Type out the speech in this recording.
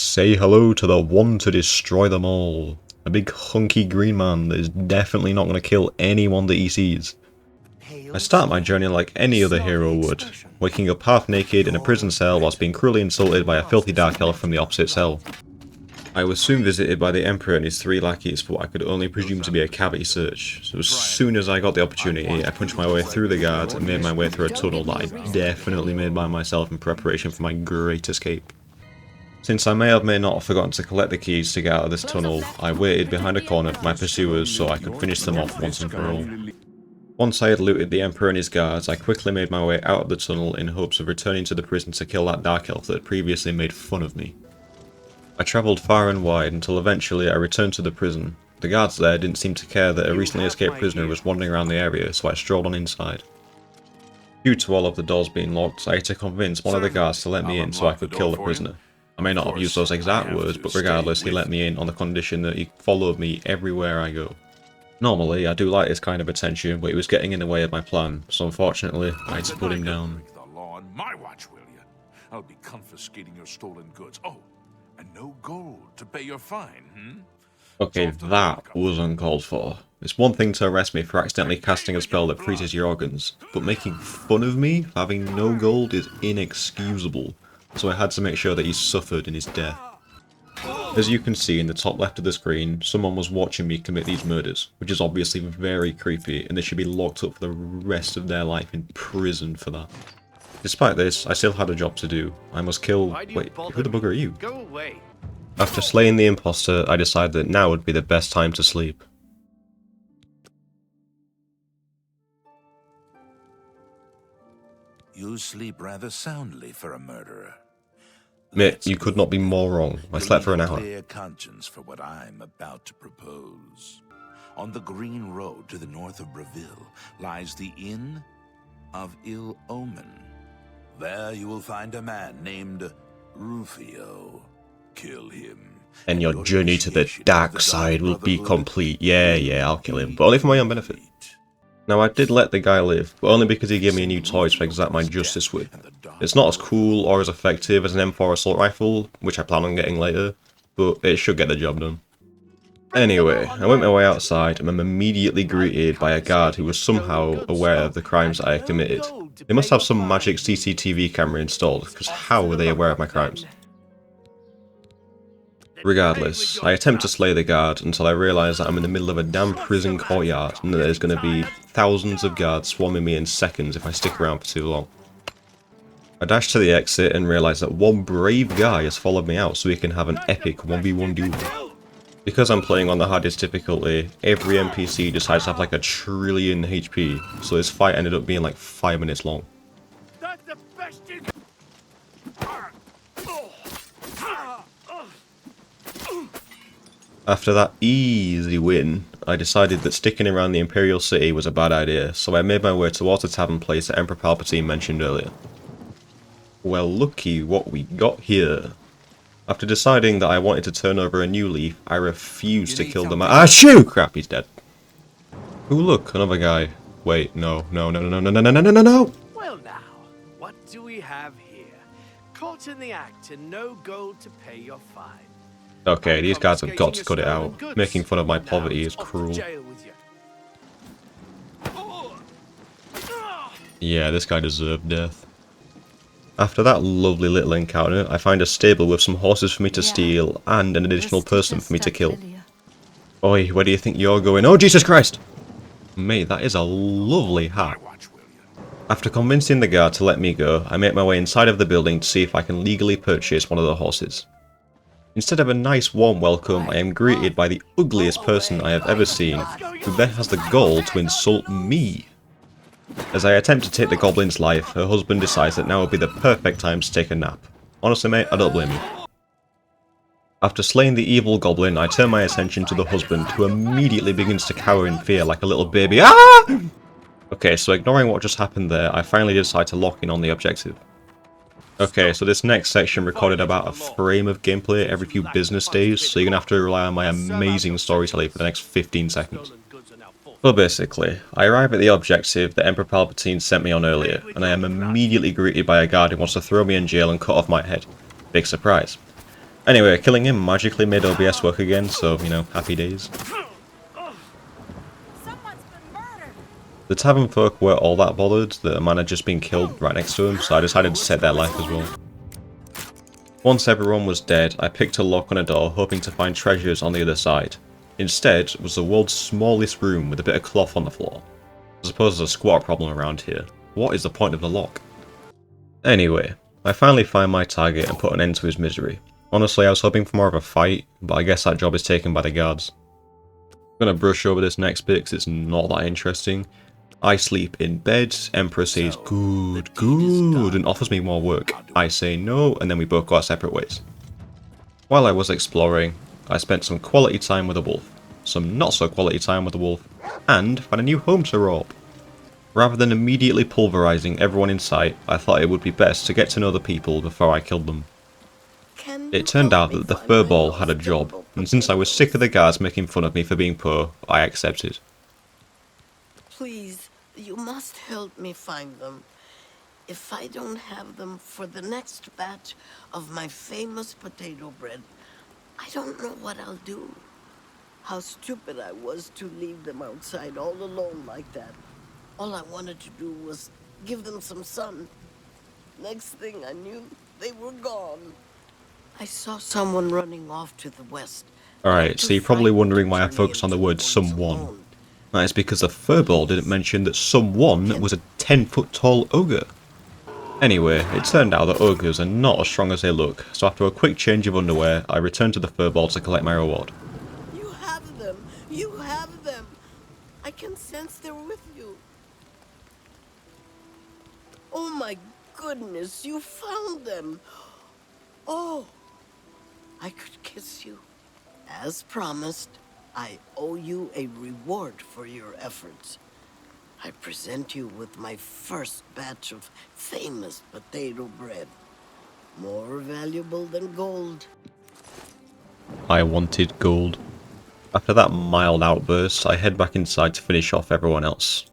Say hello to the one to destroy them all. A big hunky green man that is definitely not going to kill anyone that he sees. I start my journey like any other hero would, waking up half naked in a prison cell whilst being cruelly insulted by a filthy dark elf from the opposite cell. I was soon visited by the Emperor and his 3 lackeys for what I could only presume to be a cavity search, so as soon as I got the opportunity, I punched my way through the guards and made my way through a tunnel that I definitely made by myself in preparation for my great escape. Since I may or may not have forgotten to collect the keys to get out of this tunnel, I waited behind a corner for my pursuers so I could finish them off once and for all. Once I had looted the Emperor and his guards, I quickly made my way out of the tunnel in hopes of returning to the prison to kill that dark elf that had previously made fun of me. I travelled far and wide until eventually I returned to the prison. The guards there didn't seem to care that a recently escaped prisoner was wandering around the area, so I strolled on inside. Due to all of the doors being locked, I had to convince one of the guards to let me in so I could kill the prisoner. I may not have used those exact words, but regardless, he let me in on the condition that he followed me everywhere I go. Normally, I do like this kind of attention, but he was getting in the way of my plan, so unfortunately, I had to put him down. My watch, will you? I'll be confiscating your stolen goods. Oh, and no gold to pay your fine, Okay, that was uncalled for. It's one thing to arrest me for accidentally casting a spell that freezes your organs, but making fun of me for having no gold is inexcusable, so I had to make sure that he suffered in his death. As you can see in the top left of the screen, someone was watching me commit these murders, which is obviously very creepy, and they should be locked up for the rest of their life in prison for that. Despite this, I still had a job to do. I must kill... Wait, who the bugger are you? Go away. After slaying the imposter, I decided that now would be the best time to sleep. You sleep rather soundly for a murderer. Mate, you could not be more wrong. I slept for an hour. Clear conscience for what I'm about to propose. On the green road to the north of Breville lies the Inn of Ill Omen. There you will find a man named Rufio. Kill him. And your journey to the dark side will be complete. Yeah, I'll kill him, but only for my own benefit. Now, I did let the guy live, but only because he gave me a new toy to exact my justice with. It's not as cool or as effective as an M4 assault rifle, which I plan on getting later, but it should get the job done. Anyway, I went my way outside and I'm immediately greeted by a guard who was somehow aware of the crimes that I had committed. They must have some magic CCTV camera installed, because how were they aware of my crimes? Regardless, I attempt to slay the guard until I realise that I'm in the middle of a damn prison courtyard and that there's going to be thousands of guards swarming me in seconds if I stick around for too long. I dash to the exit and realise that one brave guy has followed me out so we can have an epic 1v1 duel. Because I'm playing on the hardest difficulty, every NPC decides to have like a trillion HP, so this fight ended up being like 5 minutes long. After that easy win, I decided that sticking around the Imperial City was a bad idea, so I made my way towards the tavern place that Emperor Palpatine mentioned earlier. Well, looky what we got here. After deciding that I wanted to turn over a new leaf, I refused to kill the man. Ah, shoo! Crap, he's dead. Ooh, look, another guy. Wait, no. Well now, what do we have here? Caught in the act and no gold to pay your fine. Okay, these guys have got to cut it out. Making fun of my poverty is cruel. Yeah, this guy deserved death. After that lovely little encounter, I find a stable with some horses for me to steal and an additional person for me to kill. Oi, where do you think you're going? Oh, Jesus Christ! Mate, that is a lovely hat. After convincing the guard to let me go, I make my way inside of the building to see if I can legally purchase one of the horses. Instead of a nice warm welcome, I am greeted by the ugliest person I have ever seen, who then has the gall to insult me. As I attempt to take the goblin's life, her husband decides that now would be the perfect time to take a nap. Honestly mate, I don't blame you. After slaying the evil goblin, I turn my attention to the husband, who immediately begins to cower in fear like a little baby. Ah! Okay, so ignoring what just happened there, I finally decide to lock in on the objective. Okay, so this next section recorded about a frame of gameplay every few business days, so you're gonna have to rely on my amazing storytelling for the next 15 seconds. But basically, I arrive at the objective that Emperor Palpatine sent me on earlier, and I am immediately greeted by a guard who wants to throw me in jail and cut off my head. Big surprise. Anyway, killing him magically made OBS work again, so, you know, happy days. The tavern folk weren't all that bothered that a man had just been killed right next to him, so I decided to save their life as well. Once everyone was dead, I picked a lock on a door hoping to find treasures on the other side. Instead was the world's smallest room with a bit of cloth on the floor. I suppose there's a squat problem around here. What is the point of the lock? Anyway, I finally find my target and put an end to his misery. Honestly, I was hoping for more of a fight, but I guess that job is taken by the guards. I'm gonna brush over this next bit because it's not that interesting. I sleep in bed, Emperor says good, and offers me more work. I say no, and then we both go our separate ways. While I was exploring, I spent some quality time with a wolf, some not so quality time with a wolf, and found a new home to rob. Rather than immediately pulverizing everyone in sight, I thought it would be best to get to know the people before I killed them. It turned out that the furball had a job, and since I was sick of the guards making fun of me for being poor, I accepted. Please, you must help me find them. If I don't have them for the next batch of my famous potato bread, I don't know what I'll do. How stupid I was to leave them outside all alone like that. All I wanted to do was give them some sun. Next thing I knew, they were gone. I saw someone running off to the west. Alright, so you're probably wondering why I focused on the word someone. That is because the furball didn't mention that someone was a 10-foot tall ogre. Anyway, it turned out that ogres are not as strong as they look, so after a quick change of underwear, I returned to the furball to collect my reward. You have them! You have them! I can sense they're with you. Oh my goodness, you found them! Oh, I could kiss you. As promised, I owe you a reward for your efforts. I present you with my first batch of famous potato bread. More valuable than gold. I wanted gold. After that mild outburst, I head back inside to finish off everyone else.